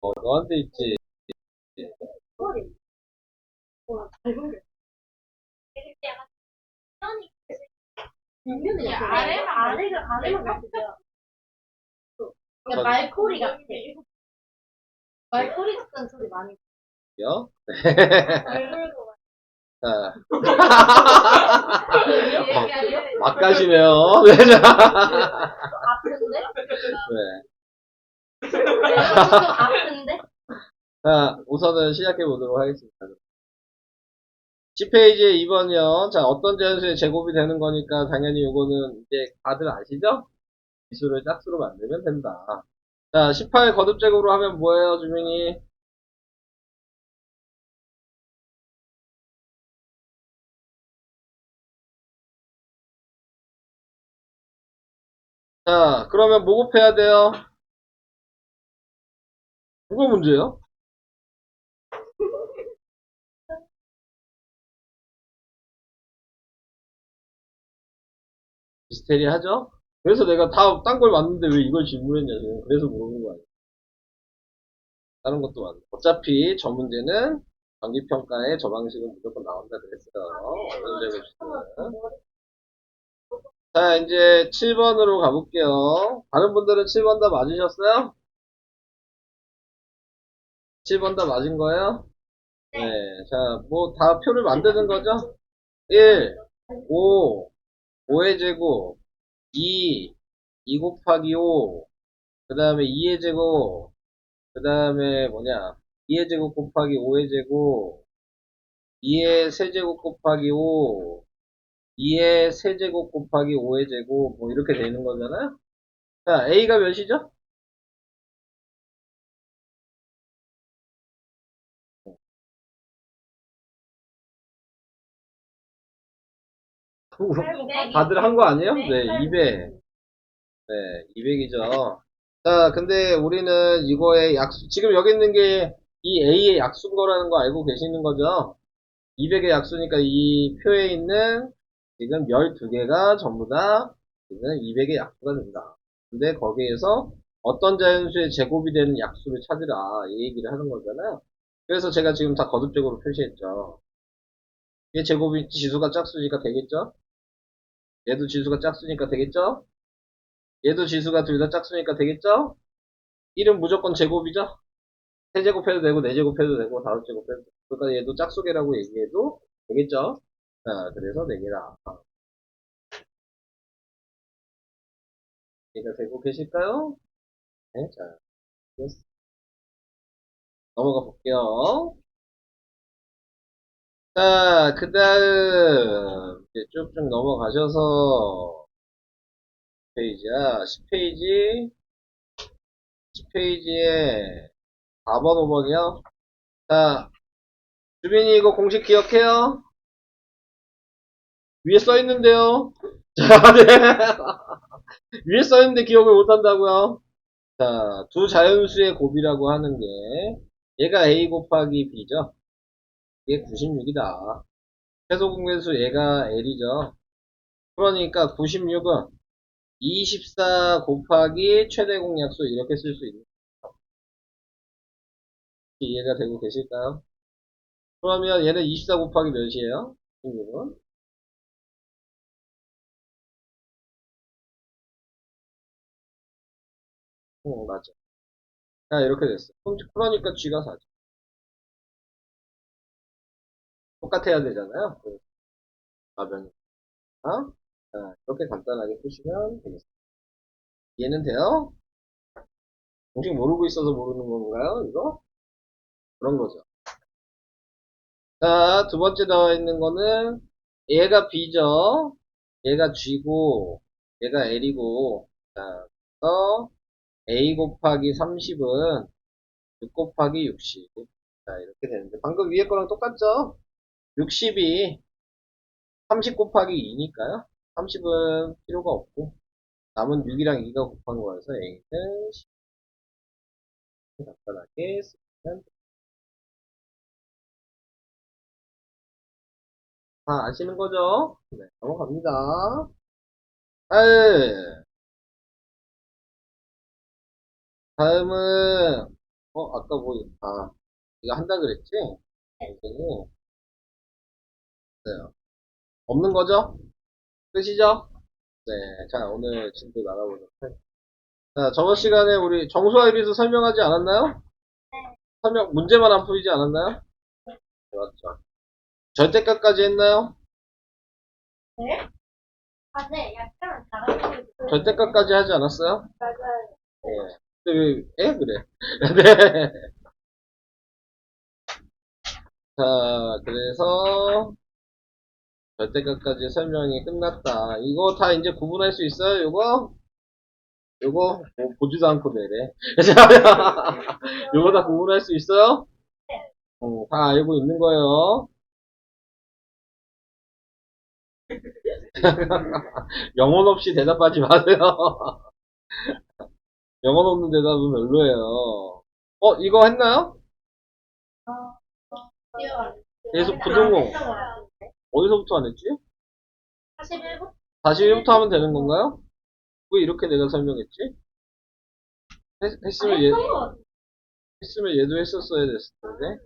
너한테 있지. 아래만 같으죠. 그러니까 말꼬리 같아. 말꼬리 같다는 소리 많이. 요? 얼굴도 자, 얘기하려고. 막가시네요. 아픈데? 네. 조금 아픈데? 자, 우선은 시작해 보도록 하겠습니다. 10페이지에 2번이요. 자, 어떤 자연수의 제곱이 되는 거니까 당연히 이거는 이제 다들 아시죠? 지수를 짝수로 만들면 된다. 자, 18 거듭제곱으로 하면 뭐예요, 주민이? 자, 그러면 뭐 곱해야 돼요? 누가 문제예요? 미스테리 하죠? 그래서 내가 다 딴 걸 맞는데 왜 이걸 질문했냐, 지금. 그래서 물어본 거 아니야. 다른 것도 맞네. 어차피 저 문제는 정기평가에 저 방식은 무조건 나온다 그랬어요. 어느 제곱식은. 자, 이제 7번으로 가볼게요. 다른 분들은 7번 다 맞으셨어요? 7번 다 맞은 거예요? 네. 자, 뭐 다 표를 만드는 거죠? 1, 5, 5의 제곱, 2 곱하기 5, 그 다음에 2의 제곱, 그 다음에 뭐냐, 2의 제곱 곱하기 5의 제곱, 2의 세제곱 곱하기 5, 2의 세제곱 곱하기 5의 제곱, 뭐 이렇게 되는 거잖아요? 자, A가 몇이죠? 다들 한 거 아니에요? 네, 200. 네, 200이죠. 자, 근데 우리는 이거의 약수, 지금 여기 있는 게 이 A의 약수인 거라는 거 알고 계시는 거죠? 200의 약수니까 이 표에 있는 지금 12개가 전부 다 지금 200의 약수가 된다. 근데 거기에서 어떤 자연수의 제곱이 되는 약수를 찾으라. 이 얘기를 하는 거잖아요. 그래서 제가 지금 다 거듭적으로 표시했죠. 얘 제곱이 지수가 짝수니까 되겠죠? 얘도 지수가 짝수니까 되겠죠? 얘도 지수가 둘 다 짝수니까 되겠죠? 1은 무조건 제곱이죠? 3제곱 해도 되고 4제곱 해도 되고 5제곱 해도 되고 그러니까 얘도 짝수계라고 얘기해도 되겠죠? 자, 그래서 4개다. 얘가 되고 계실까요? 네, 자, 넘어가 볼게요. 자, 그 다음 이제 쭉쭉 넘어가셔서 페이지야 10페이지 10페이지에 4번 5번이요. 자, 주민이 이거 공식 기억해요? 위에 써 있는데요. 자, 네. 위에 써 있는데 기억을 못 한다고요? 자, 두 자연수의 곱이라고 하는 게 얘가 A 곱하기 B죠. 이게 96이다. 최소 공개수 얘가 L이죠. 그러니까 96은 24 곱하기 최대 공약수 이렇게 쓸 수 있는 이해가 되고 계실까요? 그러면 얘는 24 곱하기 몇이에요? 96은? 맞죠. 자, 이렇게 됐어. 그러니까 G가 4죠. 똑같아야 되잖아요. 가변이. 자, 이렇게 간단하게 푸시면 되겠습니다. 이해는 돼요? 공식 모르고 있어서 모르는 건가요? 이거? 그런 거죠. 자, 두 번째 나와 있는 거는 얘가 B죠. 얘가 G고 얘가 L이고 자, 그래서 A 곱하기 30은 6 곱하기 60. 자, 이렇게 되는데 방금 위에 거랑 똑같죠? 60이 30 곱하기 2니까요. 30은 필요가 없고 남은 6이랑 2가 곱한 거여서 A는 10 간단하게 쓰면 다 아시는 거죠? 네, 넘어갑니다. 다음은 아까 뭐, 이거 한다 그랬지? 선생님이. 네. 없는 거죠? 끝이죠? 네. 자, 오늘 진도 나가보도록 할게요. 자, 저번 시간에 우리 정수와 비례수 설명하지 않았나요? 문제만 안 풀이지 않았나요? 맞죠. 절대값까지 했나요? 네? 네, 약간 잘하고 있어요. 절대값까지 하지 않았어요? 맞아요. 예. 근데 왜, 그래. 네. 자, 그래서, 절대값까지 설명이 끝났다. 이거 다 이제 구분할 수 있어요, 요거? 요거? 뭐, 보지도 않고 내래. 요거 다 구분할 수 있어요? 다 알고 있는 거예요. 영혼 없이 대답하지 마세요. 영혼 없는 대답은 별로예요. 이거 했나요? 계속 부등호. 어디서부터 안 했지? 41분? 다시 1부터 하면 되는 건가요? 왜 이렇게 내가 설명했지? 했으면 했으면 얘도 했었어야 됐을 텐데.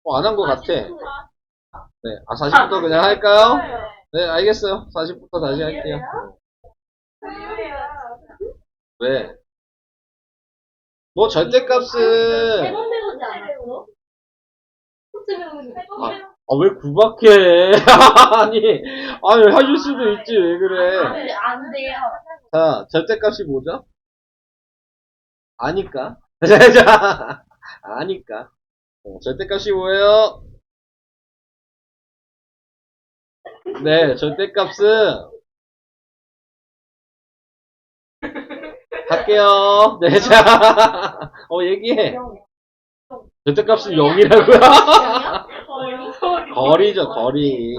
안 한 것 같아. 네. 40부터 그냥 할까요? 네, 알겠어요. 40부터 다시 할게요. 왜? 뭐 절대값은, 세번 배우지 않았어? 코트 배우지. 왜 구박해? 아니, 하실 수도 있지, 왜 그래? 안 돼요. 자, 절대값이 뭐죠? 아니까. 자, 아니까. 절대값이 뭐예요? 네, 절대값은, 할게요. 네, 자, 얘기해. 절대값은 0이라고요? 거리죠, 거리.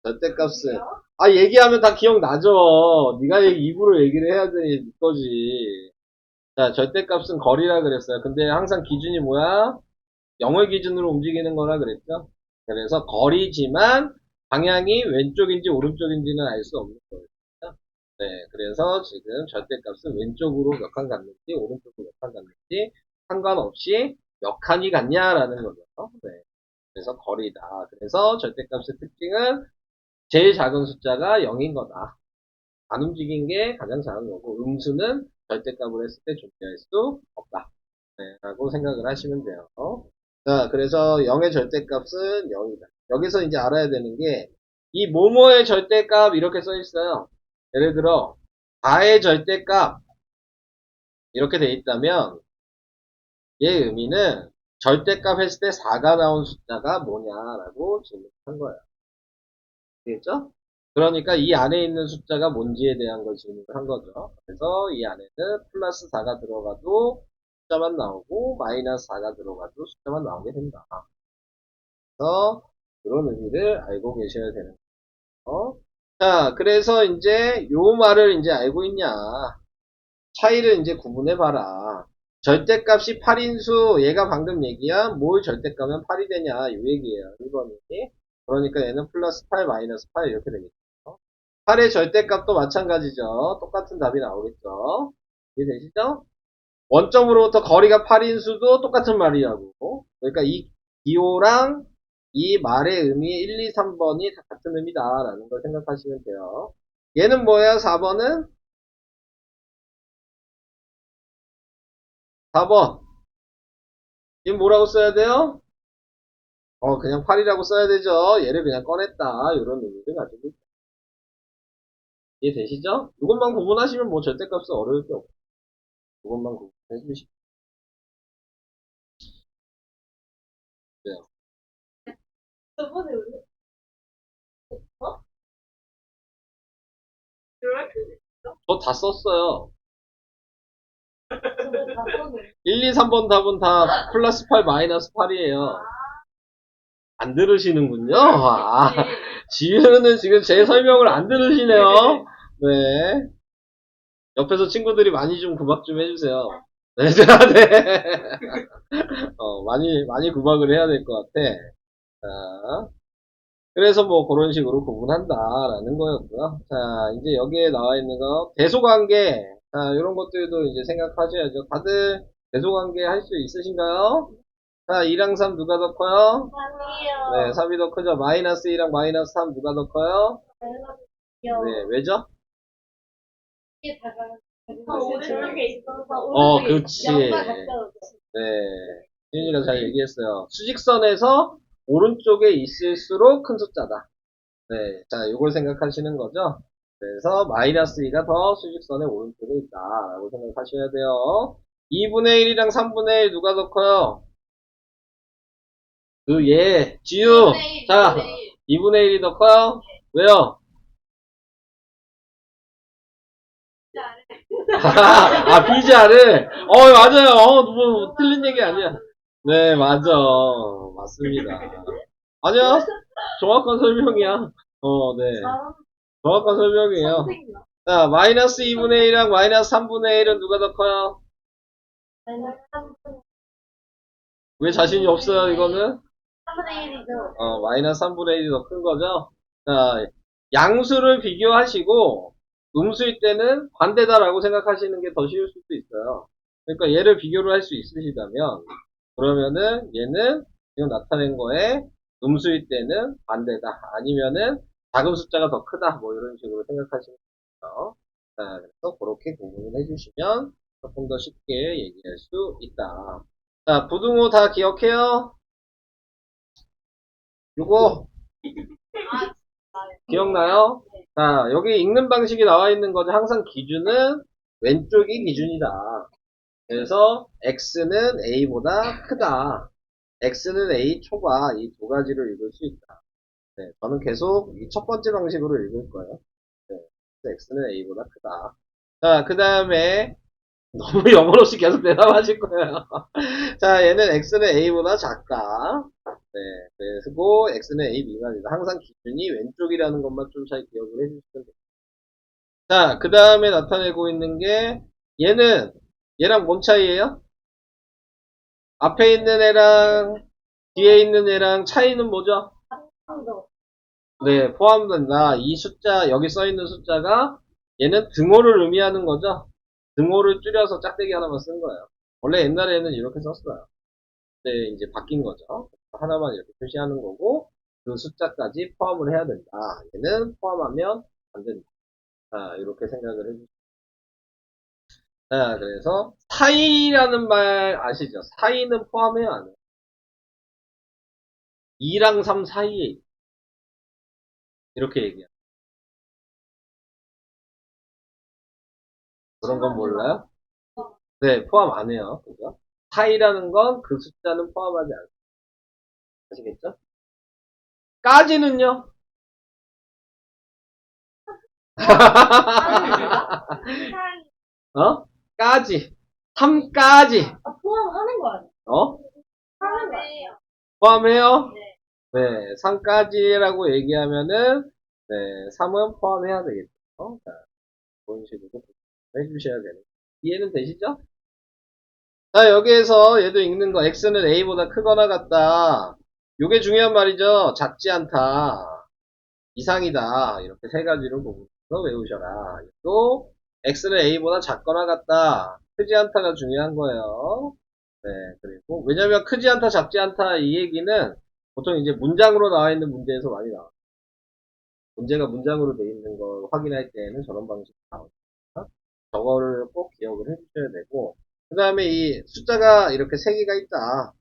절대값은. 얘기하면 다 기억나죠. 네가 입으로 얘기를 해야 되니, 네 거지. 자, 절대값은 거리라 그랬어요. 근데 항상 기준이 뭐야? 0을 기준으로 움직이는 거라 그랬죠? 그래서 거리지만 방향이 왼쪽인지 오른쪽인지는 알 수 없는 거예요. 네, 그래서 지금 절대값은 왼쪽으로 몇 칸 갔는지 오른쪽으로 몇 칸 갔는지 상관없이 몇 칸이 갔냐라는 거죠. 네, 그래서 거리다. 그래서 절대값의 특징은 제일 작은 숫자가 0인 거다. 안 움직인 게 가장 작은 거고 음수는 절대값을 했을 때 존재할 수 없다. 네, 라고 생각을 하시면 돼요. 자, 그래서 0의 절대값은 0이다. 여기서 이제 알아야 되는 게, 이 뭐뭐의 절대값 이렇게 써 있어요. 예를 들어, 4의 절대값 이렇게 돼 있다면, 얘 의미는 절대값 했을 때 4가 나온 숫자가 뭐냐라고 질문한 거예요. 되겠죠? 그러니까 이 안에 있는 숫자가 뭔지에 대한 걸 질문을 한 거죠. 그래서 이 안에는 플러스 4가 들어가도 숫자만 나오고 마이너스 4가 들어가도 숫자만 나오게 된다. 그래서 그런 의미를 알고 계셔야 되는 거예요. 자, 그래서 이제 요 말을 이제 알고 있냐. 차이를 이제 구분해 봐라. 절대값이 8인수, 얘가 방금 얘기야. 뭘 절대값은 8이 되냐, 요 얘기예요. 1번이. 그러니까 얘는 플러스 8, 마이너스 8 이렇게 되겠죠. 8의 절대값도 마찬가지죠. 똑같은 답이 나오겠죠. 이해되시죠? 원점으로부터 거리가 8인 수도 똑같은 말이라고. 그러니까 이 기호랑 이 말의 의미 1, 2, 3번이 다 같은 의미다라는 걸 생각하시면 돼요. 얘는 뭐예요? 4번은? 4번. 얘는 뭐라고 써야 돼요? 그냥 8이라고 써야 되죠. 얘를 그냥 꺼냈다. 이런 의미를 가지고 있다. 이해되시죠? 이것만 구분하시면 뭐 절대값은 어려울 게 없고. 이것만 구분해 주시면 돼요. 저번에 우리 저 다 썼어요. 저번에 다 썼는데. 1, 2, 3번 답은 다 플러스 8, 마이너스 8이에요. 안 들으시는군요. 지우는 지금 제 설명을 안 들으시네요. 네. 옆에서 친구들이 많이 좀 구박 좀 해주세요. 네, 네. 많이 구박을 해야 될 것 같아. 자, 그래서 뭐 그런 식으로 구분한다라는 거였고요. 자, 이제 여기에 나와 있는 거, 대소관계. 자, 이런 것들도 이제 생각하셔야죠. 다들 계속관계 할 수 있으신가요? 자, 2랑 3 누가 더 커요? 아니에요. 네, 3이 더 크죠? 마이너스 2랑 마이너스 3 누가 더 커요? 네, 왜죠? 이게 다가 네. 오른쪽에 있어서 그치. 양과 가까워져. 네. 지윤이가 잘 얘기했어요. 수직선에서 오른쪽에 있을수록 큰 숫자다. 네. 자, 이걸 생각하시는 거죠? 그래서 마이너스 2가 더 수직선의 오른쪽에 있다. 라고 생각하셔야 돼요. 2분의 1이랑 3분의 1 누가 더 커요? 지유. 자, 2분의 1이 더 커요? 왜요? 비자를? 맞아요. 뭐, 틀린 얘기 아니야. 네, 맞아. 맞습니다. 아니야. 정확한 설명이야. 네. 정확한 설명이에요. 선생님. 자, 마이너스 2분의 1이랑 마이너스 3분의 1은 누가 더 커요? 왜 자신이 없어요, 이거는? 3분의 1이죠. 마이너스 3분의 1이 더 큰 거죠? 자, 양수를 비교하시고, 음수일 때는 반대다라고 생각하시는 게 더 쉬울 수도 있어요. 그러니까 얘를 비교를 할 수 있으시다면, 그러면은 얘는 지금 나타낸 거에 음수일 때는 반대다. 아니면은 작은 숫자가 더 크다. 뭐 이런 식으로 생각하시면 돼요. 자, 그래서 그렇게 구분을 해주시면 조금 더 쉽게 얘기할 수 있다. 자, 부등호 다 기억해요? 요거 기억나요? 자, 여기 읽는 방식이 나와 있는 거죠. 항상 기준은 왼쪽이 기준이다. 그래서 x는 a보다 크다. x는 a 초과 이 두 가지를 읽을 수 있다. 네, 저는 계속 이 첫 번째 방식으로 읽을 거예요. 네, 그래서 x는 a보다 크다. 자, 그 다음에 너무 영혼 없이 계속 대답하실 거예요. 자, 얘는 x는 a보다 작다. 네, 그리고 x는 a 미만이다. 항상 기준이 왼쪽이라는 것만 좀 잘 기억을 해주시면 돼요. 자, 그 다음에 나타내고 있는 게 얘랑 뭔 차이예요? 앞에 있는 애랑 뒤에 있는 애랑 차이는 뭐죠? 네, 포함된다. 이 숫자, 여기 써있는 숫자가 얘는 등호를 의미하는 거죠? 등호를 줄여서 짝대기 하나만 쓴 거예요. 원래 옛날에는 이렇게 썼어요. 근데 이제 바뀐 거죠. 하나만 이렇게 표시하는 거고, 그 숫자까지 포함을 해야 된다. 얘는 포함하면 안 된다. 자, 이렇게 생각을 해주세요. 자, 그래서 사이라는 말 아시죠? 사이는 포함해야 안 해요. 2랑 3 사이에 이렇게 얘기해요. 그런 건 몰라요? 네, 포함 안 해요. 그죠? 사이라는 건 그 숫자는 포함하지 않아요. 아시겠죠? 까지는요? 까지. 3까지. 포함하는 거 아니야? 하는 거 아니에요? 포함해요? 네. 네, 3까지라고 얘기하면은, 네, 3은 포함해야 되겠죠. 자, 그런 식으로 해주셔야 되는. 이해는 되시죠? 자, 여기에서 얘도 읽는 거, x는 a보다 크거나 같다. 요게 중요한 말이죠. 작지 않다. 이상이다. 이렇게 세 가지로 구분해서 외우셔라. 또, x는 a보다 작거나 같다. 크지 않다가 중요한 거예요. 네, 그리고, 왜냐면 크지 않다, 작지 않다 이 얘기는 보통 이제 문장으로 나와 있는 문제에서 많이 나와요. 문제가 문장으로 돼 있는 걸 확인할 때에는 저런 방식이 나오니까 저거를 꼭 기억을 해주셔야 되고, 그 다음에 이 숫자가 이렇게 세 개가 있다.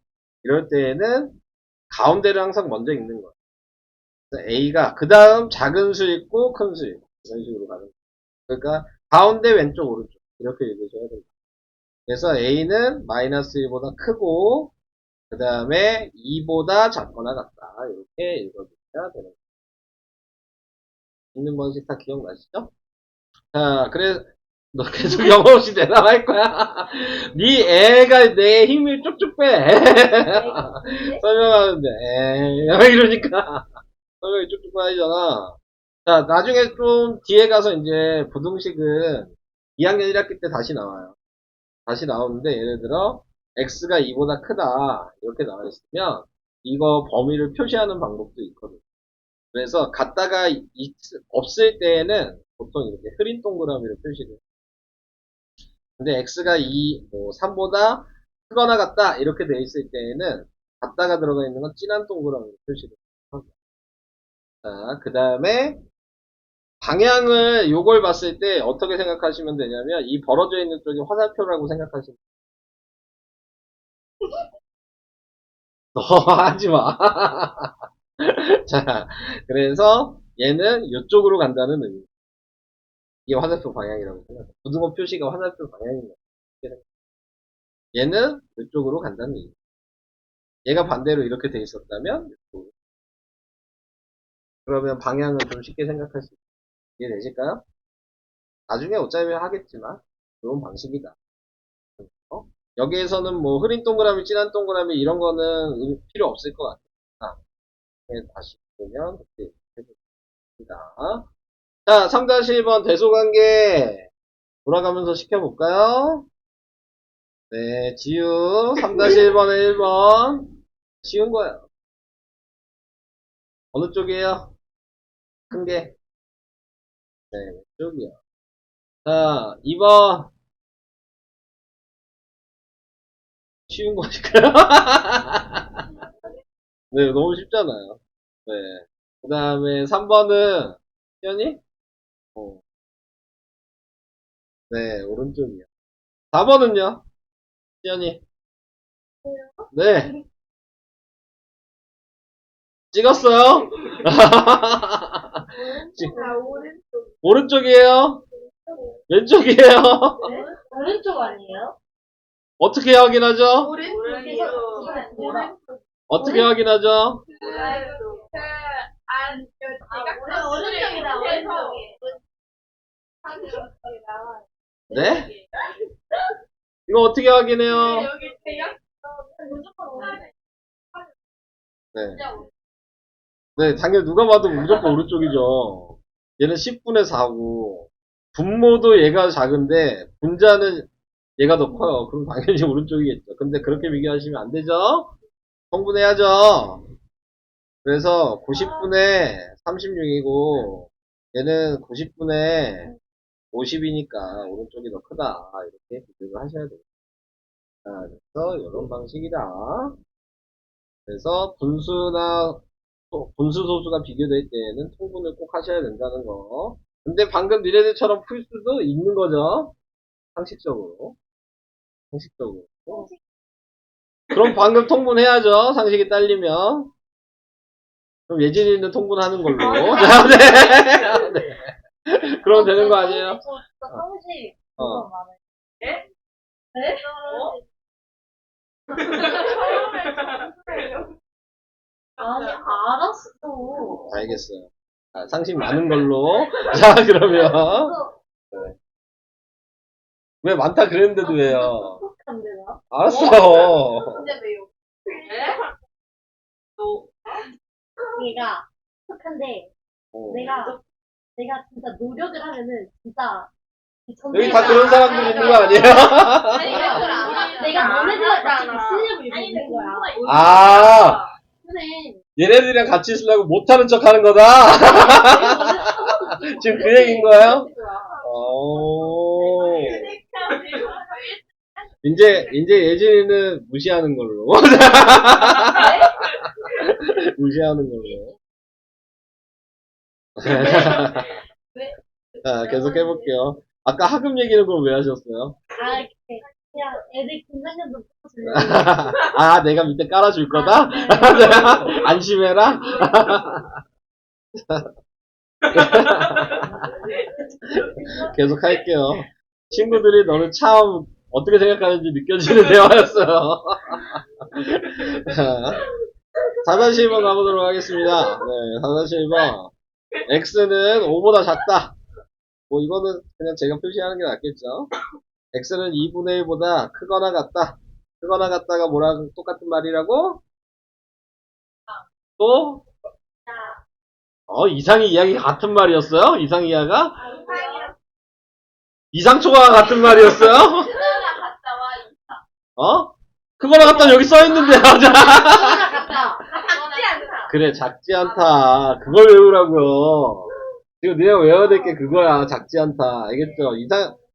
이럴 때에는 가운데를 항상 먼저 읽는 거예요. A가 그 다음 작은 수 있고 큰 수 있고 이런 식으로 가는 거예요. 그러니까 가운데 왼쪽 오른쪽 이렇게 읽으셔야 됩니다. 그래서 A는 마이너스 1보다 크고 그 다음에 2보다 작거나 같다. 이렇게 읽어주셔야 되는 거예요. 있는 번씩 다 기억나시죠? 자, 그래 너 계속 영어 없이 대답할 거야. 네 애가 내 힘을 쭉쭉 빼. 설명하는데 이러니까 설명이 쭉쭉 빠지잖아. 자, 나중에 좀 뒤에 가서 이제 부등식은 2학년 1학기 때 다시 나와요. 다시 나오는데 예를 들어 x가 2보다 크다 이렇게 나와 있으면 이거 범위를 표시하는 방법도 있거든요. 그래서 갖다가 없을 때에는 보통 이렇게 흐린 동그라미로 표시를 해요. 근데 x가 3보다 크거나 같다 이렇게 돼 있을 때에는 같다가 들어가 있는 건 진한 동그라미로 표시를 하고. 자, 그 다음에 방향을 요걸 봤을 때 어떻게 생각하시면 되냐면 이 벌어져 있는 쪽이 화살표라고 생각하시면 너 하지 마. 자, 그래서 얘는 이쪽으로 간다는 의미. 이게 화살표 방향이라고 생각해. 고등어 표시가 화살표 방향인 거야. 얘는 이쪽으로 간다는 의미. 얘가 반대로 이렇게 돼 있었다면 이쪽으로. 그러면 방향을 좀 쉽게 생각할 수 있어요. 이해되실까요? 나중에 어차피 하겠지만 좋은 방식이다. 어? 여기에서는 뭐 흐린 동그라미, 진한 동그라미 이런 거는 필요 없을 것 같아요. 다시 보면 그렇게 해봅니다. 자, 3-1번 대소관계 돌아가면서 시켜볼까요? 네, 지우 3-1번에 1번 쉬운 거예요. 어느 쪽이에요? 큰 게? 네, 왼쪽이요. 자, 2번 쉬운 거니까요. 네, 너무 쉽잖아요. 네. 그 다음에 3번은 시연이? 어, 네, 오른쪽이요. 4번은요? 시연이? 네, 찍었어요? 오른쪽. 오른쪽이에요? 왼쪽이에요? 오른쪽 아니에요? 어떻게 확인하죠? 오른쪽에서 어떻게 확인하죠? 오른쪽이다. 네? 이거 어떻게 확인해요? 네. 네, 당연히 누가 봐도 무조건 오른쪽이죠. 얘는 10분의 4고, 분모도 얘가 작은데, 분자는 얘가 더 커요. 그럼 당연히 오른쪽이겠죠. 근데 그렇게 비교하시면 안 되죠? 성분해야죠. 그래서 90분의 36이고, 얘는 90분의 50이니까 오른쪽이 더 크다. 이렇게 비교를 하셔야 돼요. 자, 그래서 이런 방식이다. 그래서 분수 소수가 비교될 때에는 통분을 꼭 하셔야 된다는 거. 근데 방금 니네들처럼 풀 수도 있는 거죠. 상식적으로. 상식적으로. 그럼 방금 통분해야죠. 상식이 딸리면. 그럼 예진이는 통분하는 걸로. 자, 네. 네. 그럼 되는 거 아니에요? 성식 어. 네? 네? 아니 알았어. 알겠어요. 자, 상식 많은 걸로. 자, 그러면. 네. 왜 많다 그랬는데도 왜요? 똑똑한데 나? 알았어요. 근데 왜요? 네? 얘가 똑똑한데 어. 내가 진짜 노력을 하면은 진짜 여기 다 그런 사람들 있는 거 아니에요? 내가 너네들이랑 같이 있으려고 이러고 있는 거야. 아, 근데 얘네들이랑 같이 있으려고 못하는 척 하는 거다? 지금 그 얘기인 거예요? 오. 이제 예진이는 무시하는 걸로. 무시하는 걸로. 자, 계속 해볼게요. 아까 학급 얘기는 그럼 왜 하셨어요? 그냥 애들 긴장감도 풀어주려고. 아, 내가 밑에 깔아줄 거다? 안심해라? 계속 할게요. 친구들이 너는 참 어떻게 생각하는지 느껴지는 대화였어요. 자, 4-1번 가보도록 하겠습니다. 네, 4-1번. x는 5보다 작다. 뭐 이거는 그냥 제가 표시하는 게 낫겠죠. x는 2분의 1보다 크거나 같다. 크거나 같다가 뭐랑 똑같은 말이라고? 또? 이상의 이야기가 같은 말이었어요? 이상의 이야기가? 이상초가 같은 말이었어요? 어? 크거나 같다 여기 써있는데. 그래, 작지 않다. 그걸 외우라고요. 지금 네가 외워야 될 게 그거야. 작지 않다. 알겠죠?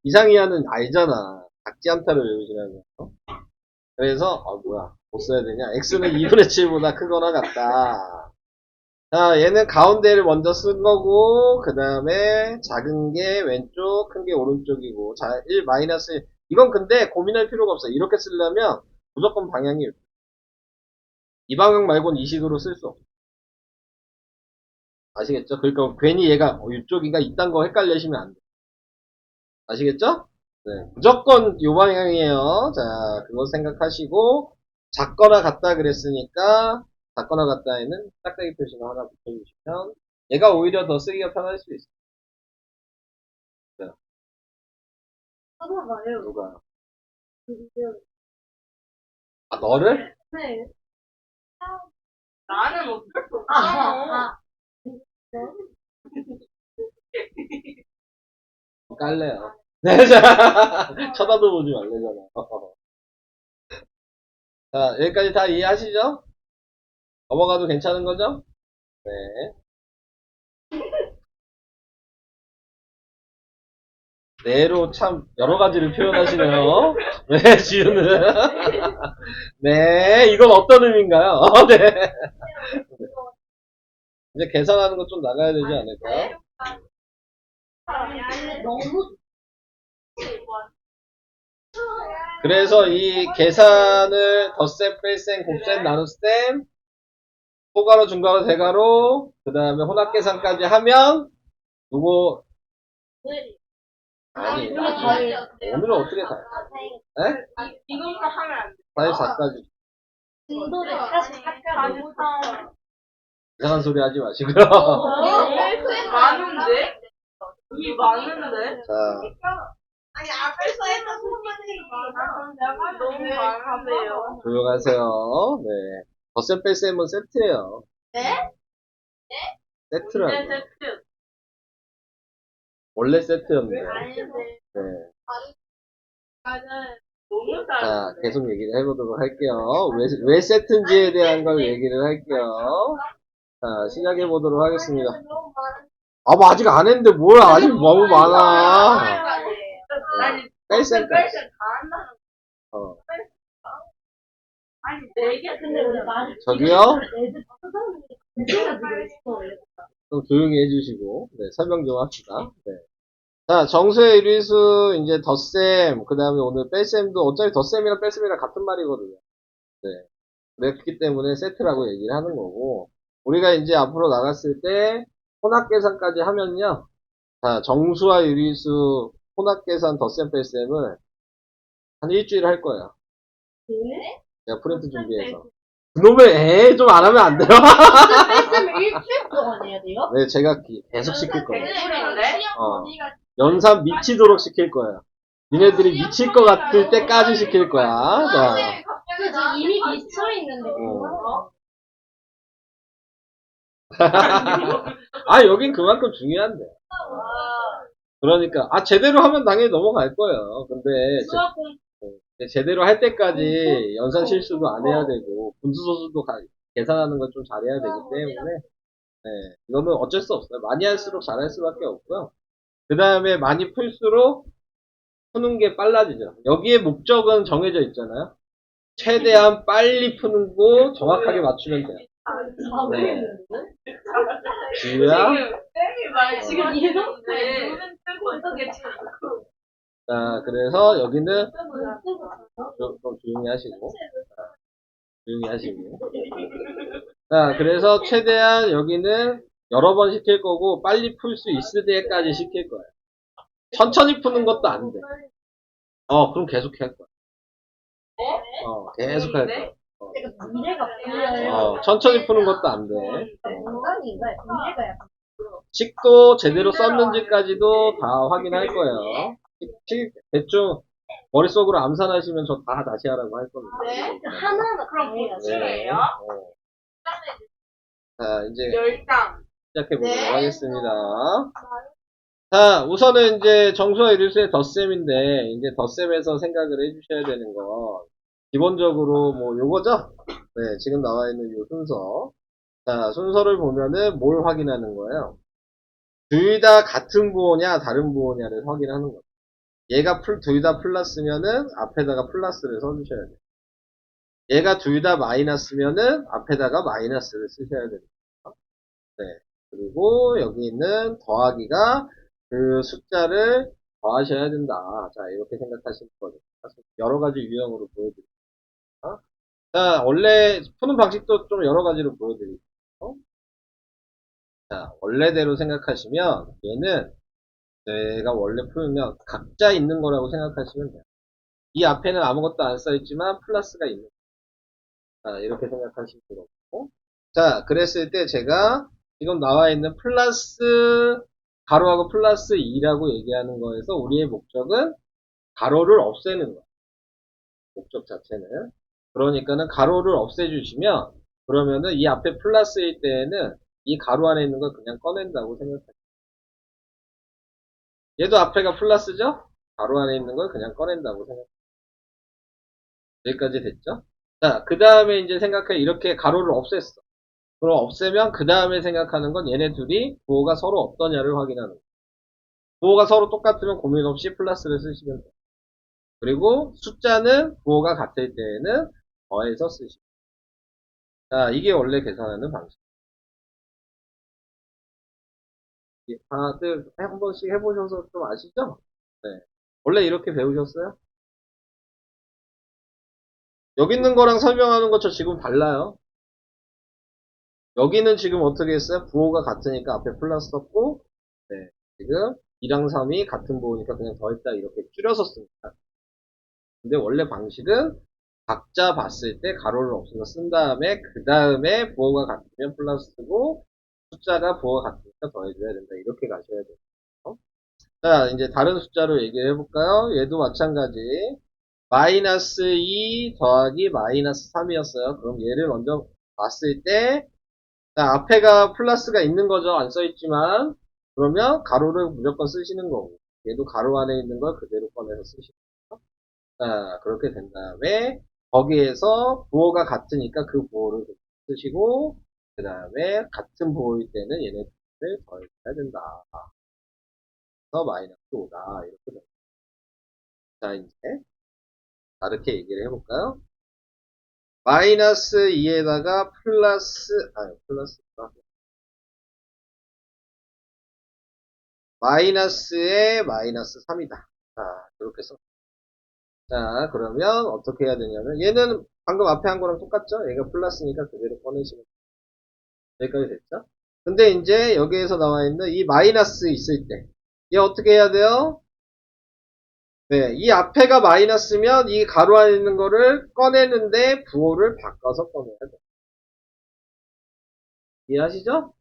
이상이야는 알잖아. 작지 않다를 외우시라고. 그래서, 뭐야. 못 써야 되냐. x는 2분의 7보다 크거나 같다. 자, 얘는 가운데를 먼저 쓴 거고, 그 다음에 작은 게 왼쪽, 큰 게 오른쪽이고, 자, 1 마이너스 1. 이건 근데 고민할 필요가 없어. 이렇게 쓰려면 무조건 방향이 이 방향 말고는 이 식으로 쓸 수 없어. 아시겠죠? 그러니까 괜히 얘가 이쪽인가 이딴 거 헷갈리시면 안 돼. 아시겠죠? 네, 무조건 요 방향이에요. 자, 그거 생각하시고 작거나 같다 그랬으니까 작거나 같다에는 짝대기 표시가 하나 붙여주시면 얘가 오히려 더 쓰기가 편할 수 있어요. 네, 써봐봐요. 누가? 아, 너를? 네. 나는 어쩔 수 없어. 깔래요. 네, 자, 쳐다도 보지 말래잖아. 자, 여기까지 다 이해하시죠? 넘어가도 괜찮은 거죠? 네. 네로 참 여러 가지를 표현하시네요. 네, 지우는. 네, 이건 어떤 의미인가요? 네. 이제 계산하는 거 좀 나가야 되지 않을까요? 너무 그래서 이 계산을 덧셈, 뺄셈, 곱셈, 나눗셈, 소가로, 중가로, 대가로, 그 다음에 혼합계산까지 하면 누구 아니 오늘은 어떻게 다 네? 이것만 하면 안 돼. 44까지 진도를 44까지 이상한 소리 하지 마시고요. 많은데? 이게 많은데? 자, 아니 앞에서 했던 소문이 너무 많은데요. 조용하세요. 네. 덧셈, 뺄셈은 세트예요. 네? 세트라고. 네, 세트. 원래 세트였는데. 아닌데 네. 나는 너무 자, 잘하는데. 계속 얘기를 해보도록 할게요. 왜 세트인지에 대한 걸 얘기를 할게요. 자, 시작해보도록 하겠습니다. 뭐 아직 안 했는데 뭐야. 아직 너무 많아. 아니, 뺄셈까지. 다 한다는 어. 아니, 4개. 근데 우리 많이 저기요? 애들 있어. 좀 조용히 해주시고, 네, 설명 좀 합시다. 네. 자, 정수의 일위수, 이제 덧셈, 그 다음에 오늘 뺄셈도 어차피 덧셈이랑 뺄셈이랑 같은 말이거든요. 네. 그렇기 때문에 세트라고 얘기를 하는 거고, 우리가 이제 앞으로 나갔을 때, 혼합계산까지 하면요. 자, 정수와 유리수, 혼합계산, 덧셈, 뺄셈을 한 일주일 할 거예요. 네? 제가 프린트 준비해서. 그놈의, 좀 안 하면 안 돼요? 뺐으면 일주일 동안 해야 돼요? 네, 제가 계속 시킬 거예요. 백술인데? 연산 미치도록 시킬 거예요. 니네들이 미칠 것 같을 때까지 시킬 거야. 자, 근데 저 이미 미쳐 있는데 여긴 그만큼 중요한데. 그러니까, 제대로 하면 당연히 넘어갈 거예요. 근데, 제대로 할 때까지 연산 실수도 안 해야 되고, 분수소수도 계산하는 걸 좀 잘해야 되기 때문에, 네, 이거는 어쩔 수 없어요. 많이 할수록 잘할 수밖에 없고요. 그 다음에 많이 풀수록 푸는 게 빨라지죠. 여기에 목적은 정해져 있잖아요. 최대한 빨리 푸는 거 정확하게 맞추면 돼요. 네. 지우야? 지금 이해했는데. 눈은 뜨고 있게 자꾸. 자, 그래서 여기는 좀 조용히 하시고. 조용히 하시고. 자, 그래서 최대한 여기는 여러 번 시킬 거고, 빨리 풀 수 있을 때까지 시킬 거예요. 천천히 푸는 것도 안 돼. 그럼 계속 할 거야. 계속 할 거야. 미래가 보여요. 천천히 푸는 것도 안 돼. 인간인가? 미래가 약간 식도 제대로 썼는지까지도 다 확인할 거예요. 대충 머릿속으로 암산하시면 저 다 다시 하라고 할 겁니다. 네? 하나하나 그럼 다 해야지. 보충해요? 자, 이제 10장. 시작해보도록 네. 하겠습니다. 자, 우선은 이제 정수와 유리수의 덧셈인데, 이제 덧셈에서 생각을 해주셔야 되는 건, 기본적으로 뭐 요거죠? 네, 지금 나와 있는 요 순서. 자, 순서를 보면은 뭘 확인하는 거예요? 둘 다 같은 부호냐, 다른 부호냐를 확인하는 거예요. 얘가 둘 다 플러스면은 앞에다가 플러스를 써주셔야 돼요. 얘가 둘 다 마이너스면은 앞에다가 마이너스를 쓰셔야 됩니다. 네. 그리고 여기 있는 더하기가 그 숫자를 더하셔야 된다. 자, 이렇게 생각하시면 거죠. 여러 가지 유형으로 보여드릴게요. 자, 원래 푸는 방식도 좀 여러 가지로 보여드릴게요. 자, 원래대로 생각하시면 얘는 내가 원래 풀면 각자 있는 거라고 생각하시면 돼요. 이 앞에는 아무것도 안 써있지만 플러스가 있는 거예요. 자, 이렇게 생각하시면 되고. 자, 그랬을 때 제가 지금 나와 있는 플러스 가로하고 플러스 2라고 얘기하는 거에서 우리의 목적은 가로를 없애는 거예요. 목적 자체는. 그러니까는 가로를 없애주시면 그러면은 이 앞에 플러스일 때에는 이 가로 안에 있는 걸 그냥 꺼낸다고 생각해요. 얘도 앞에가 플러스죠? 가로 안에 있는 걸 그냥 꺼낸다고 생각해요. 여기까지 됐죠? 자, 그 다음에 이제 생각해. 이렇게 가로를 없앴어. 그럼 없애면 그 다음에 생각하는 건 얘네 둘이 부호가 서로 어떠냐를 확인하는 거예요. 부호가 서로 똑같으면 고민 없이 플러스를 쓰시면 돼요. 그리고 숫자는 부호가 같을 때에는 더해서 쓰시면 돼요. 자, 이게 원래 계산하는 방식. 다들 한 번씩 해보셔서 좀 아시죠? 네. 원래 이렇게 배우셨어요? 여기 있는 거랑 설명하는 거 저 지금 달라요. 여기는 지금 어떻게 했어요? 부호가 같으니까 앞에 플러스 썼고, 네. 지금 2랑 3이 같은 부호니까 그냥 더했다 이렇게 줄여서 씁니다. 근데 원래 방식은 각자 봤을 때 가로를 없애서 쓴 다음에 그 다음에 부호가 같으면 플러스 쓰고 숫자가 부호가 같으니까 더해줘야 된다. 이렇게 가셔야 돼요. 자, 이제 다른 숫자로 얘기를 해볼까요? 얘도 마찬가지. 마이너스 2 더하기 마이너스 3이었어요. 그럼 얘를 먼저 봤을 때, 자, 앞에가 플러스가 있는 거죠. 안 써있지만. 그러면 가로를 무조건 쓰시는 거고, 얘도 가로 안에 있는 걸 그대로 꺼내서 쓰시는 거죠. 자, 그렇게 된 다음에, 거기에서 부호가 같으니까 그 부호를 쓰시고, 그 다음에 같은 부호일 때는 얘네들을 더해줘야 된다. 그래서 마이너스 5다. 이렇게 됩니다. 자, 이제, 다르게 얘기를 해볼까요? 마이너스 2에다가 플러스가 마이너스에 마이너스 3이다. 자, 이렇게 써. 자, 그러면 어떻게 해야 되냐면, 얘는 방금 앞에 한 거랑 똑같죠? 얘가 플러스니까 그대로 꺼내시면 여기까지 됐죠? 근데 이제 여기에서 나와 있는 이 마이너스 있을 때, 얘 어떻게 해야 돼요? 네, 이 앞에가 마이너스면 이 가로 안에 있는 거를 꺼내는데 부호를 바꿔서 꺼내야 돼요. 이해하시죠?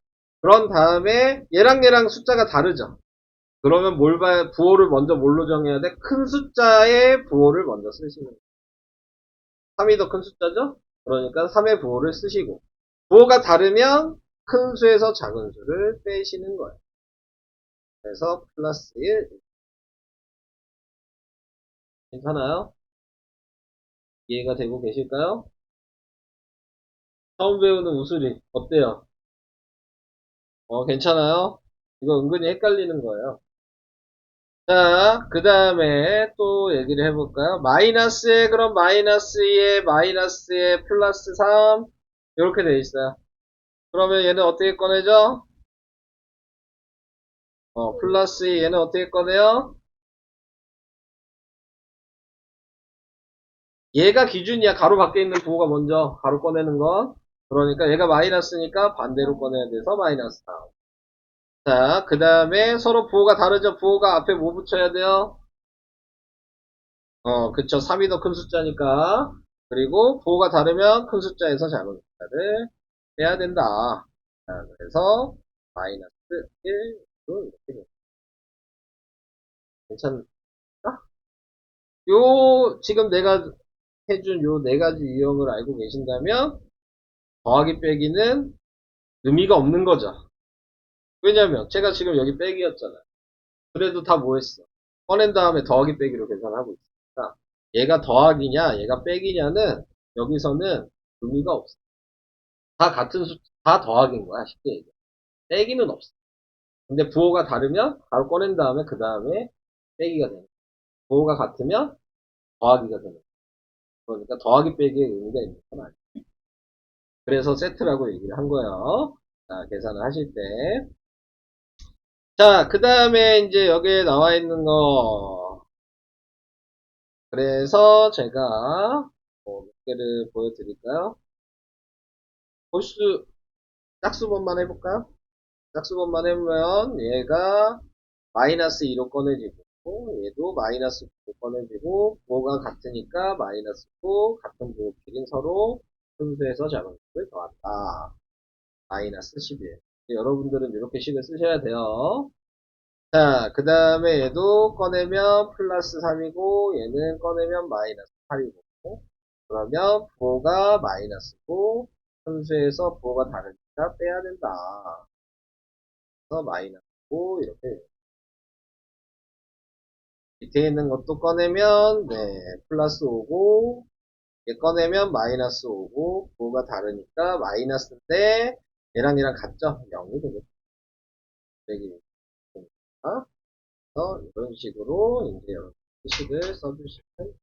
그런 다음에 얘랑 숫자가 다르죠? 그러면 부호를 먼저 뭘로 정해야 돼? 큰 숫자의 부호를 먼저 쓰시는 거예요. 3이 더 큰 숫자죠? 그러니까 3의 부호를 쓰시고 부호가 다르면 큰 수에서 작은 수를 빼시는 거예요. 그래서 플러스 1 괜찮아요? 이해가 되고 계실까요? 처음 배우는 우수리 어때요? 괜찮아요? 이거 은근히 헷갈리는 거예요. 자, 그 다음에 또 얘기를 해볼까요? 마이너스에, 그럼 마이너스에 플러스 3. 이렇게 돼 있어요. 그러면 얘는 어떻게 꺼내죠? 플러스 2, 얘는 어떻게 꺼내요? 얘가 기준이야. 가로 밖에 있는 부호가 먼저 가로 꺼내는 거. 그러니까 얘가 마이너스니까 반대로 꺼내야 돼서 마이너스 3. 자, 그 다음에 서로 부호가 다르죠? 부호가 앞에 뭐 붙여야 돼요? 그쵸. 3이 더 큰 숫자니까. 그리고 부호가 다르면 큰 숫자에서 작은 숫자를 빼야 된다. 자, 그래서 마이너스 1로 이렇게 됩니다. 괜찮을까? 지금 내가 해준 요 네 가지 유형을 알고 계신다면 더하기 빼기는 의미가 없는 거죠. 왜냐면 제가 지금 여기 빼기였잖아요. 그래도 다 뭐 했어? 꺼낸 다음에 더하기 빼기로 계산하고 있으니까 얘가 더하기냐 얘가 빼기냐는 여기서는 의미가 없어. 다 같은 다 더하기인 거야. 쉽게 얘기해. 빼기는 없어. 근데 부호가 다르면 바로 꺼낸 다음에 그 다음에 빼기가 되는 거야. 부호가 같으면 더하기가 되는 거야. 그러니까 더하기 빼기의 의미가 있는 건 아니에요. 그래서 세트라고 얘기를 한 거예요. 자, 계산을 하실 때. 자, 그 다음에 이제 여기에 나와 있는 거. 그래서 제가 몇 개를 보여드릴까요? 홀수, 짝수번만 해볼까요? 짝수번만 해보면 얘가 마이너스 2로 꺼내지고 얘도 마이너스 9로 꺼내지고 부호가 같으니까 마이너스 9 같은 부호끼리 서로 분수해서 작은수를 더한다. 마이너스 11. 여러분들은 이렇게 식을 쓰셔야 돼요. 자, 그 다음에 얘도 꺼내면 플러스 3이고 얘는 꺼내면 마이너스 8이고 그러면 부호가 마이너스고 분수에서 부호가 다르니까 빼야 된다. 그래서 마이너스고 이렇게 밑에 있는 것도 꺼내면 네 플러스 5고 얘 꺼내면 마이너스 5고 부호가 다르니까 마이너스인데 얘랑 같죠? 0이 되겠죠. 여기 그래서 이런 식으로 이제 여러분 식을 써주시면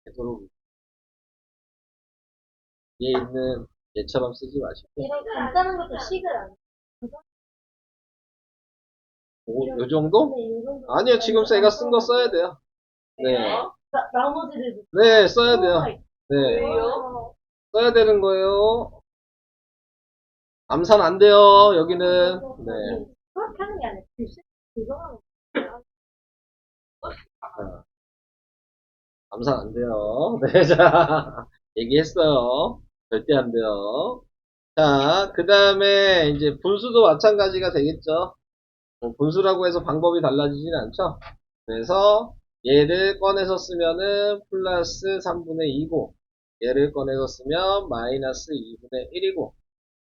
되도록 위에 있는 얘처럼 쓰지 마시고 이런 간단한 것도 식을 안 해. 요 정도? 네, 이 정도. 아니요 지금 제가 쓴 거 써야 돼요. 네, 나머지를 네 써야 돼요. 네 왜요? 써야 되는 거예요. 암산 안 돼요 여기는. 네. 그렇게 하는 게 아니라 글씨 그거 자, 암산 안 돼요. 네, 자, 얘기했어요. 절대 안 돼요. 자, 그 다음에 이제 분수도 마찬가지가 되겠죠. 분수라고 해서 방법이 달라지진 않죠. 그래서 얘를 꺼내서 쓰면은 플러스 3분의 2고 얘를 꺼내서 쓰면 마이너스 2분의 1이고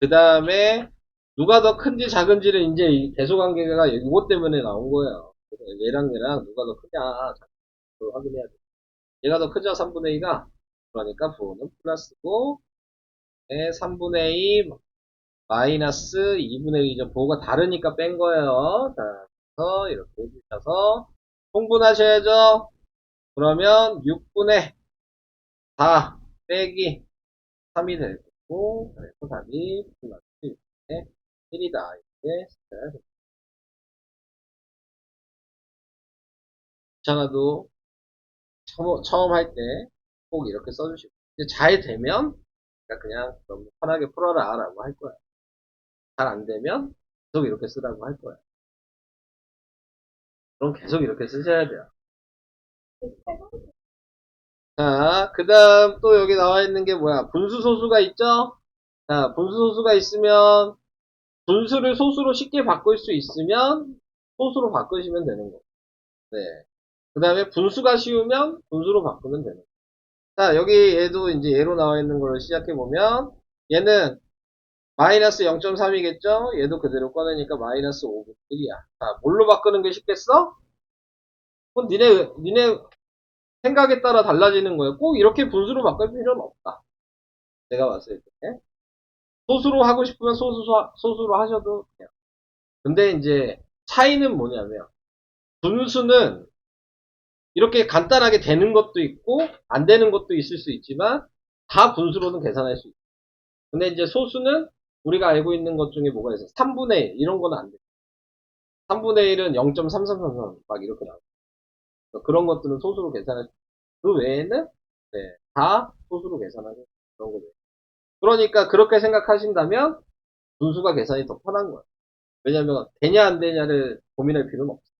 그 다음에 누가 더 큰지 작은지를 이제 이 대소관계가 이것 때문에 나온 거예요. 얘랑 누가 더 크냐 그걸 확인해야 돼. 얘가 더 크죠? 3분의 2가. 그러니까 부호는 플러스고, 네, 3분의 2 마이너스 2분의 2죠. 부호가 다르니까 뺀 거예요. 자, 그래서 이렇게 해주셔서 통분하셔야죠. 그러면 6분의 4 빼기 3이 될 거고, 그래서 답이 플러스 6분의 1이다. 이렇게 써야 됩니다. 귀찮아도 처음 할 때 꼭 이렇게 써주시고, 이제 잘 되면 그냥 너무 편하게 풀어라 라고 할 거야. 잘 안 되면 계속 이렇게 쓰라고 할 거야. 그럼 계속 이렇게 쓰셔야 돼요. 자, 그 다음 또 여기 나와 있는 게 뭐야? 분수소수가 있죠? 자, 분수소수가 있으면 분수를 소수로 쉽게 바꿀 수 있으면 소수로 바꾸시면 되는 거. 네. 그 다음에 분수가 쉬우면 분수로 바꾸면 되는 거. 자, 여기 얘도 이제 얘로 나와 있는 걸로 시작해 보면 얘는 마이너스 0.3이겠죠? 얘도 그대로 꺼내니까 마이너스 5분의 1이야. 자, 뭘로 바꾸는 게 쉽겠어? 그건 니네 생각에 따라 달라지는 거예요. 꼭 이렇게 분수로 바꿀 필요는 없다. 제가 봤을 때. 소수로 하고 싶으면 소수로 하셔도 돼요. 근데 이제 차이는 뭐냐면, 분수는 이렇게 간단하게 되는 것도 있고, 안 되는 것도 있을 수 있지만, 다 분수로는 계산할 수 있어요. 근데 이제 소수는 우리가 알고 있는 것 중에 뭐가 있어요? 3분의 1, 이런 거는 안 돼요. 3분의 1은 0.3333, 막 이렇게 나와요. 그런 것들은 소수로 계산할 수 있어요. 그 외에는, 네, 다 소수로 계산하는 그런 거예요. 그러니까 그렇게 생각하신다면 분수가 계산이 더 편한 거예요. 왜냐면 되냐 안 되냐를 고민할 필요는 없어요.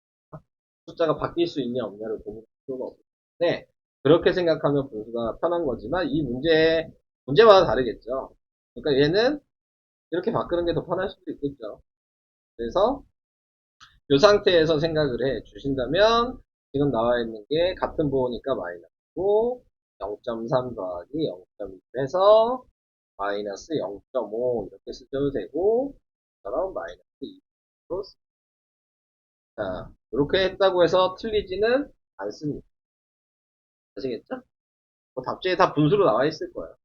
숫자가 바뀔 수 있냐 없냐를 고민할 필요가 없기 때문에 그렇게 생각하면 분수가 편한 거지만 이 문제마다 다르겠죠. 그러니까 얘는 이렇게 바꾸는 게 더 편할 수도 있겠죠. 그래서 이 상태에서 생각을 해 주신다면 지금 나와 있는 게 같은 부호니까 마이너스고 0.3 더하기 0.2 해서 마이너스 0.5 이렇게 쓰셔도 되고 그럼 마이너스 2로 자 이렇게 했다고 해서 틀리지는 않습니다. 아시겠죠? 뭐 답지에 다 분수로 나와 있을 거예요.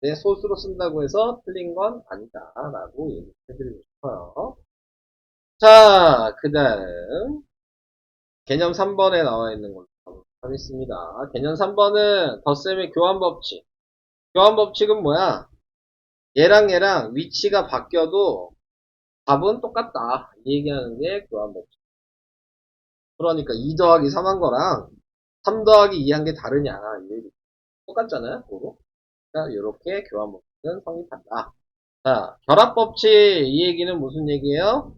내 소수로 쓴다고 해서 틀린 건 아니다 라고 얘기해드리고 싶어요. 자 그 다음 개념 3번에 나와 있는 걸로 하겠습니다. 개념 3번은 덧셈의 교환법칙. 교환법칙은 뭐야? 얘랑 위치가 바뀌어도 답은 똑같다. 이 얘기하는 게 교환법칙. 그러니까 2 더하기 3 한 거랑 3 더하기 2 한 게 다르냐. 이 얘기. 똑같잖아요. 그거. 그러니까 이렇게 교환법칙은 성립한다. 자, 결합법칙 이 얘기는 무슨 얘기예요?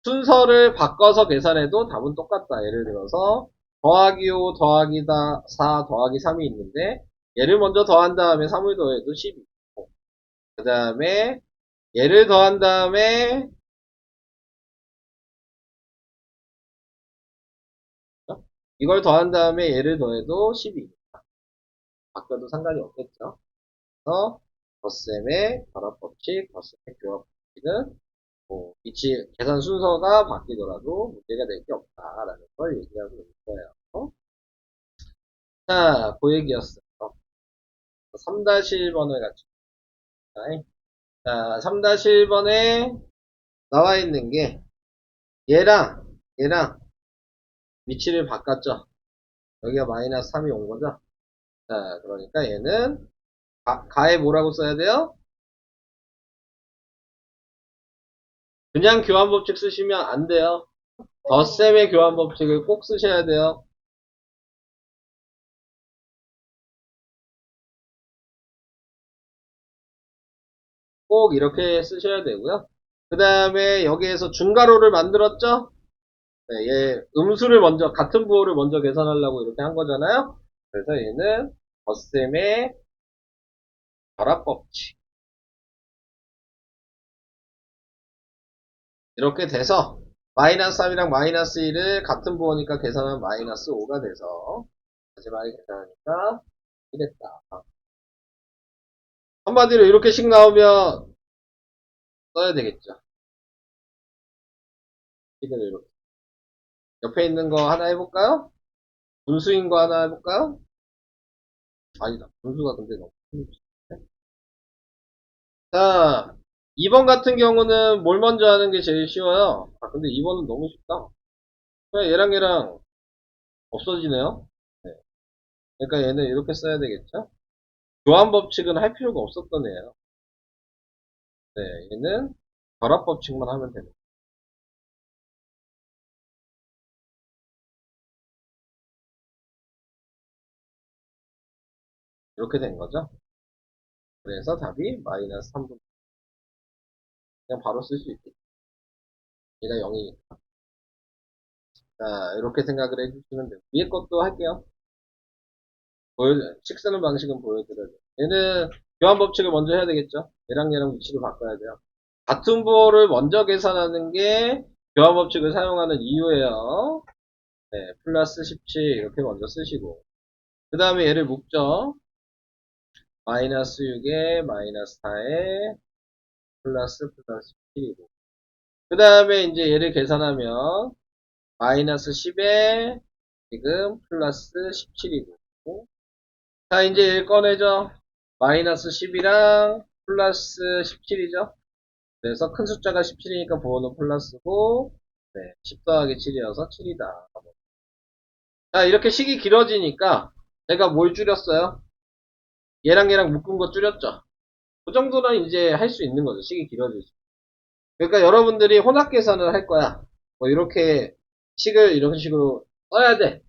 순서를 바꿔서 계산해도 답은 똑같다. 예를 들어서 더하기 5 더하기 4 더하기 3이 있는데 얘를 먼저 더한 다음에 3을 더해도 10이 있고 그 다음에 얘를 더한 다음에 이걸 더한 다음에 얘를 더해도 10이 있다. 바뀌어도 상관이 없겠죠. 그래서 덧셈의 결합법칙, 덧셈의 교합법칙은 뭐 위치 계산 순서가 바뀌더라도 문제가 될 게 없다라는 걸 얘기하고 있는 거예요. 자, 그 얘기였어요. 3-1번을 같이. 자, 3-1번에 나와 있는 게 얘랑 위치를 바꿨죠. 여기가 마이너스 3이 온 거죠. 자, 그러니까 얘는 가에 뭐라고 써야 돼요? 그냥 교환법칙 쓰시면 안 돼요. 덧셈의 교환법칙을 꼭 쓰셔야 돼요. 꼭 이렇게 쓰셔야 되고요. 그 다음에 여기에서 중괄호를 만들었죠? 네, 얘 음수를 먼저 같은 부호를 먼저 계산하려고 이렇게 한 거잖아요. 그래서 얘는 덧셈의 결합법칙 이렇게 돼서 마이너스 3이랑 마이너스 1을 같은 부호니까 계산하면 마이너스 5가 돼서 마지막에 계산하니까 이랬다. 한마디로 이렇게씩 나오면 써야 되겠죠. 식을 이렇게. 옆에 있는 거 하나 해볼까요? 분수인 거 하나 해볼까요? 아니다. 분수가 근데 너무 힘들지. 자, 2번 같은 경우는 뭘 먼저 하는 게 제일 쉬워요? 아, 근데 2번은 너무 쉽다. 그냥 얘랑 없어지네요. 네. 그러니까 얘는 이렇게 써야 되겠죠? 교환 법칙은 할 필요가 없었던 애예요. 네, 얘는 결합 법칙만 하면 됩니다. 이렇게 된 거죠. 그래서 답이 마이너스 3분. 그냥 바로 쓸 수 있겠죠. 얘가 0이니까. 자, 이렇게 생각을 해주시면 돼요. 위에 것도 할게요. 식 쓰는 방식은 보여드려야 돼요. 얘는 교환 법칙을 먼저 해야 되겠죠. 얘랑 위치를 바꿔야 돼요. 같은 부호를 먼저 계산하는 게 교환 법칙을 사용하는 이유예요. 네, 플러스 17 이렇게 먼저 쓰시고 그 다음에 얘를 묶죠. 마이너스 6에 마이너스 4에 플러스 17이고 그 다음에 이제 얘를 계산하면 마이너스 10에 지금 플러스 17이고 자 이제 얘를 꺼내죠. 마이너스 10이랑 플러스 17이죠. 그래서 큰 숫자가 17이니까 부호는 플러스고 네, 10 더하기 7이어서 7이다. 자 이렇게 식이 길어지니까 제가 뭘 줄였어요? 얘랑 묶은 거 줄였죠. 그 정도는 이제 할 수 있는 거죠. 식이 길어지죠. 그러니까 여러분들이 혼합 계산을 할 거야. 뭐 이렇게 식을 이런 식으로 써야 돼.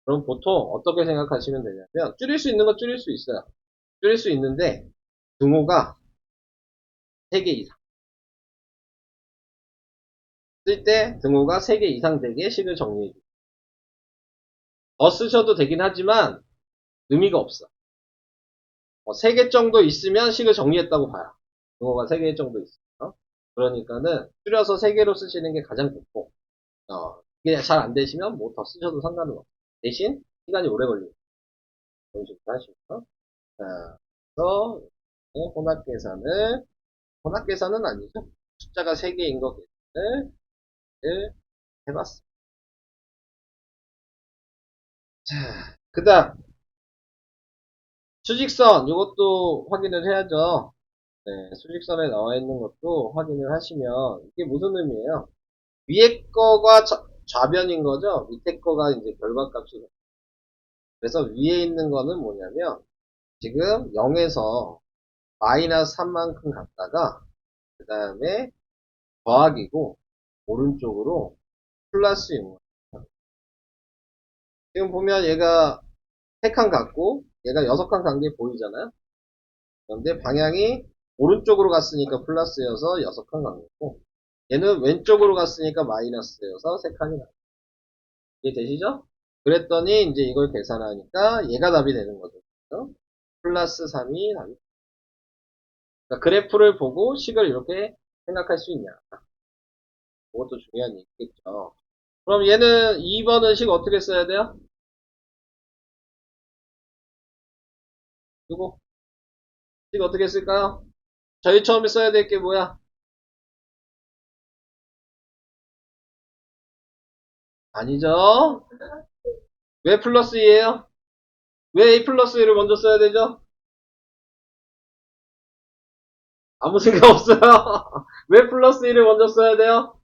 그럼 보통 어떻게 생각하시면 되냐면 줄일 수 있는 거 줄일 수 있어요. 줄일 수 있는데 등호가 3개 이상 쓸 때 등호가 3개 이상 되게 식을 정리해 줘요. 더 쓰셔도 되긴 하지만 의미가 없어. 3개 정도 있으면 식을 정리했다고 봐요. 등호가 3개 정도 있어요. 그러니까는 줄여서 3개로 쓰시는 게 가장 좋고 이게 잘 안 되시면 뭐 더 쓰셔도 상관은 없어요. 대신 시간이 오래 걸립니다. 그런 식으로 하시고요. 자, 그래서 혼합 계산은 아니죠. 숫자가 3개인 거 계산을 해봤습니다. 자, 그 다음 수직선 이것도 확인을 해야죠. 네, 수직선에 나와 있는 것도 확인을 하시면 이게 무슨 의미예요? 위에 거가 좌변인 거죠. 밑에 거가 이제 결과값이 그래서 위에 있는 거는 뭐냐면 지금 0에서 마이너스 3만큼 갔다가 그 다음에 더하기고 오른쪽으로 플러스 6. 지금 보면 얘가 3칸 갔고 얘가 6칸 간 게 보이잖아요. 그런데 방향이 오른쪽으로 갔으니까 플러스여서 6칸 간 거고 얘는 왼쪽으로 갔으니까 마이너스여서 3칸이 나요. 이해되시죠? 그랬더니 이제 이걸 계산하니까 얘가 답이 되는 거죠. 그렇죠? 플러스 3이 답이. 그러니까 그래프를 보고 식을 이렇게 생각할 수 있냐. 그것도 중요한 얘기겠죠. 그럼 얘는 2번은 식 어떻게 써야 돼요? 이거 식 어떻게 쓸까요? 저희 처음에 써야 될 게 뭐야? 아니죠? 왜 플러스 2예요? 왜 A 플러스 2를 먼저 써야 되죠? 아무 생각 없어요. 왜 플러스 2를 먼저 써야 돼요?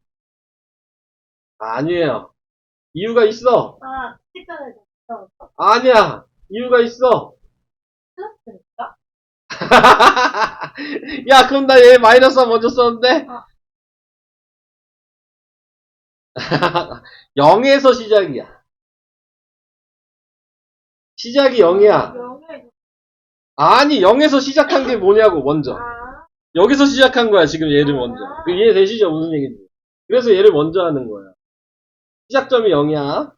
아니에요. 이유가 있어. 아, 식전에서. 아니야. 이유가 있어. 플러스니까? 야, 그럼 나 얘 마이너스 먼저 썼는데? 0에서 시작이야. 시작이 0이야. 아니, 0에서 시작한 게 뭐냐고, 먼저. 여기서 시작한 거야, 지금 얘를 먼저. 그 이해되시죠? 무슨 얘기인지. 그래서 얘를 먼저 하는 거야. 시작점이 0이야.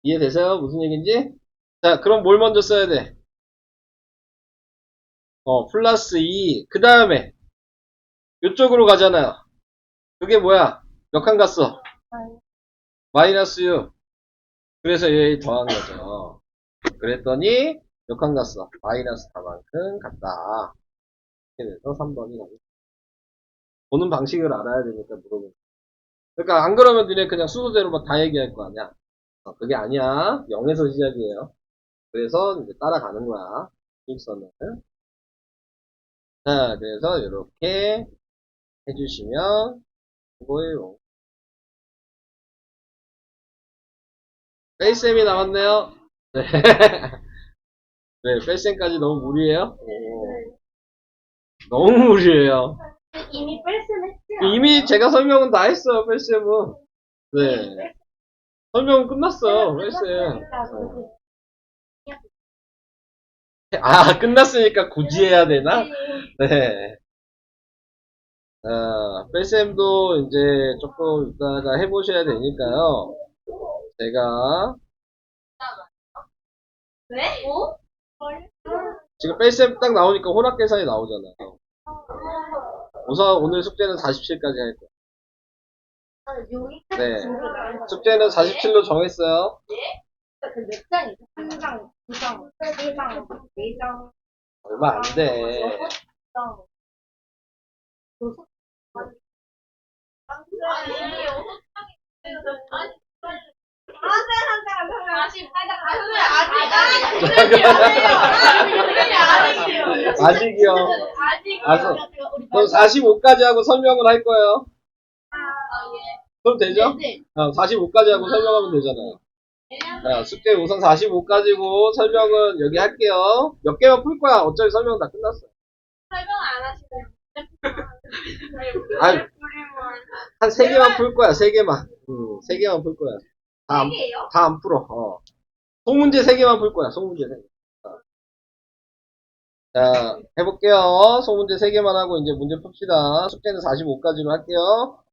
이해되세요? 무슨 얘기인지? 자, 그럼 뭘 먼저 써야 돼? 플러스 2. 그 다음에, 이쪽으로 가잖아요. 그게 뭐야? 몇 칸 갔어? 마이너스 6. 그래서 얘 더한 거죠. 그랬더니, 몇 칸 갔어? 마이너스 4만큼 갔다. 이렇게 돼서 3번이 나오고. 보는 방식을 알아야 되니까 물어보는. 그러니까 안 그러면 니네 그냥 순서대로 막 다 얘기할 거 아니야. 그게 아니야. 0에서 시작이에요. 그래서 이제 따라가는 거야. 일선을. 자, 그래서 이렇게 해주시면 이거예요. 뺄셈이 나왔네요. 네. 네, 뺄셈까지 너무 무리해요? 너무 무리해요. 이미 뺄셈했지. 이미 제가 설명은 다 했어요, 뺄셈은. 네. 설명은 끝났어요, 뺄셈. 아, 끝났으니까 굳이 해야 되나? 네. 뺄셈도 이제 조금 이따가 해보셔야 되니까요. 제가 왜? 뭐? 지금 뺄셈 딱 나오니까 혼합 계산이 나오잖아요. 우선 오늘 숙제는 47까지 할 거예요. 네. 숙제는 47로 정했어요. 그몇 장이죠? 한 장, 두 장, 세 장, 네 장, 얼마 안 돼. 여섯 장. 아직이요. 그럼 45까지 하고 설명을 할 거예요. 그럼 되죠? 45까지 하고 설명하면 되잖아요. 자, 숙제 우선 45까지고 설명은 여기 할게요. 몇 개만 풀 거야. 어차피 설명은 다 끝났어. 설명 안 하시면 아니, 한 3개만 풀 거야. 3개만. 3개만 풀 거야. 다 안 풀어. 소문제 3개만 풀 거야. 소문제 3개. 자, 해볼게요. 소문제 3개만 하고 이제 문제 풉시다. 숙제는 45까지로 할게요.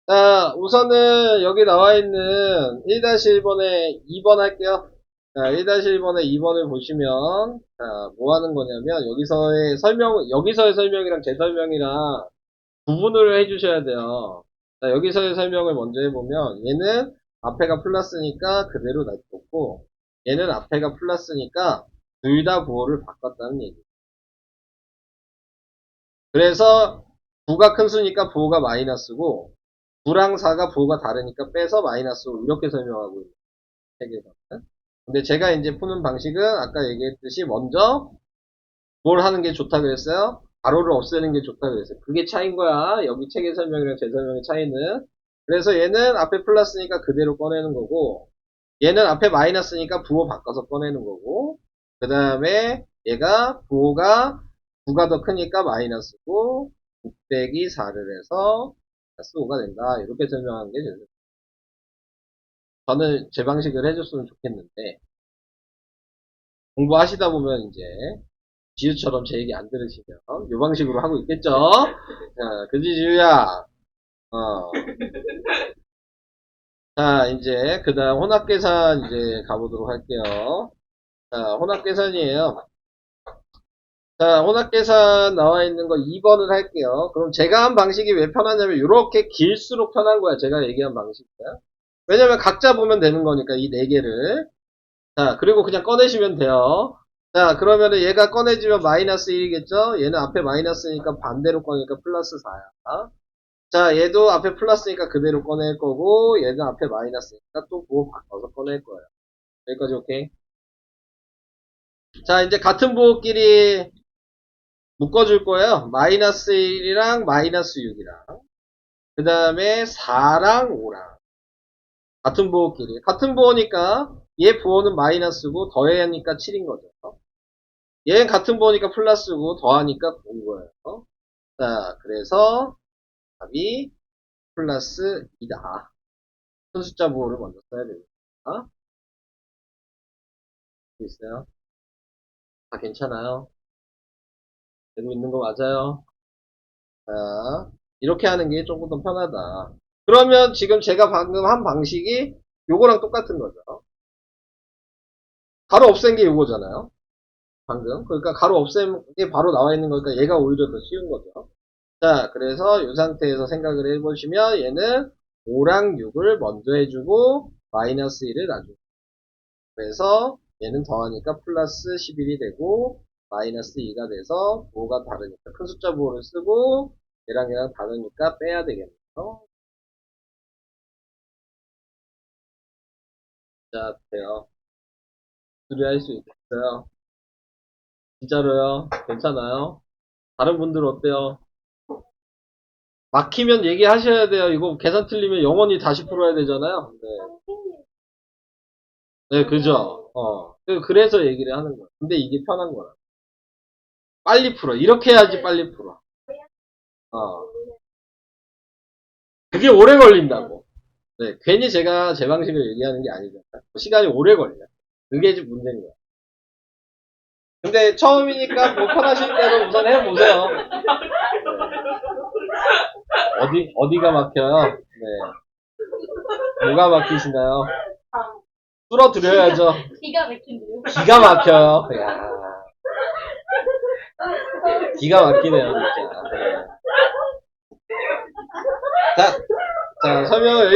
자, 우선은 여기 나와 있는 1-1번에 2번 할게요. 자, 1-1번에 2번을 보시면, 자, 뭐 하는 거냐면, 여기서의 설명이랑 제 설명이랑 구분을 해주셔야 돼요. 자, 여기서의 설명을 먼저 해보면, 얘는 앞에가 플러스니까 그대로 놔뒀고, 얘는 앞에가 플러스니까 둘 다 부호를 바꿨다는 얘기. 그래서 9가 큰 수니까 부호가 마이너스고, 9랑 4가 부호가 다르니까 빼서 마이너스로 이렇게 설명하고 있는 책에서는. 근데 제가 이제 푸는 방식은 아까 얘기했듯이 먼저 뭘 하는 게 좋다 그랬어요? 가로를 없애는 게 좋다 그랬어요. 그게 차이인 거야. 여기 책의 설명이랑 제 설명의 차이는. 그래서 얘는 앞에 플러스니까 그대로 꺼내는 거고 얘는 앞에 마이너스니까 부호 바꿔서 꺼내는 거고, 그 다음에 얘가 부호가 9가 더 크니까 마이너스고, 9 빼기 4를 해서 플러스 5가 된다. 이렇게 설명하는 게 되죠. 저는 제 방식을 해줬으면 좋겠는데, 공부하시다 보면 이제, 지우처럼 제 얘기 안 들으시면, 이 방식으로 하고 있겠죠? 자, 그지, 지우야? 자, 이제, 그 다음 혼합계산 이제 가보도록 할게요. 자, 혼합계산이에요. 자, 혼합계산 나와 있는 거 2번을 할게요. 그럼 제가 한 방식이 왜 편하냐면, 이렇게 길수록 편한 거야. 제가 얘기한 방식이야. 왜냐면 각자 보면 되는 거니까, 이 4개를. 자, 그리고 그냥 꺼내시면 돼요. 자, 그러면은 얘가 꺼내지면 마이너스 1이겠죠? 얘는 앞에 마이너스니까 반대로 꺼내니까 플러스 4야. 자, 얘도 앞에 플러스니까 그대로 꺼낼 거고, 얘는 앞에 마이너스니까 또 부호 바꿔서 꺼낼 거예요. 여기까지 오케이? 자, 이제 같은 부호끼리 묶어줄 거예요. 마이너스 1이랑 마이너스 6이랑. 그 다음에 4랑 5랑. 같은 부호끼리. 같은 부호니까 얘 부호는 마이너스고 더해야 하니까 7인 거죠. 얘는 같은 부호니까 플러스고 더하니까 9인 거예요. 자, 그래서 답이 플러스 2다. 큰 숫자 부호를 먼저 써야 됩니다. 있어요? 다 괜찮아요? 되고 있는 거 맞아요? 자, 이렇게 하는 게 조금 더 편하다. 그러면 지금 제가 방금 한 방식이 요거랑 똑같은 거죠. 가로 없앤 게 요거잖아요. 방금. 그러니까 가로 없앤 게 바로 나와 있는 거니까 얘가 오히려 더 쉬운 거죠. 자, 그래서 이 상태에서 생각을 해보시면 얘는 5랑 6을 먼저 해주고 마이너스 1을 놔주고 그래서 얘는 더하니까 플러스 11이 되고 마이너스 2가 돼서 부호가 다르니까 큰 숫자 부호를 쓰고 얘랑 다르니까 빼야 되겠네요. 자, 돼요. 수리할 수 있겠어요? 진짜로요? 괜찮아요? 다른 분들 어때요? 막히면 얘기하셔야 돼요. 이거 계산 틀리면 영원히 다시 풀어야 되잖아요. 네, 그죠? 그래서 얘기를 하는 거야. 근데 이게 편한 거야. 빨리 풀어. 이렇게 해야지 빨리 풀어. 그게 오래 걸린다고. 네, 괜히 제가 제 방식을 얘기하는 게 아니잖아요. 시간이 오래 걸려. 그게 지금 문제인 거야. 근데 처음이니까 뭐 편하실 대로 우선 해보세요. 네. 어디가 막혀요? 네. 뭐가 막히시나요? 뚫어드려야죠. 기가 막힌데요. 기가 막혀요. 야. 기가 막히네요, 진짜. 네. 자, 설명을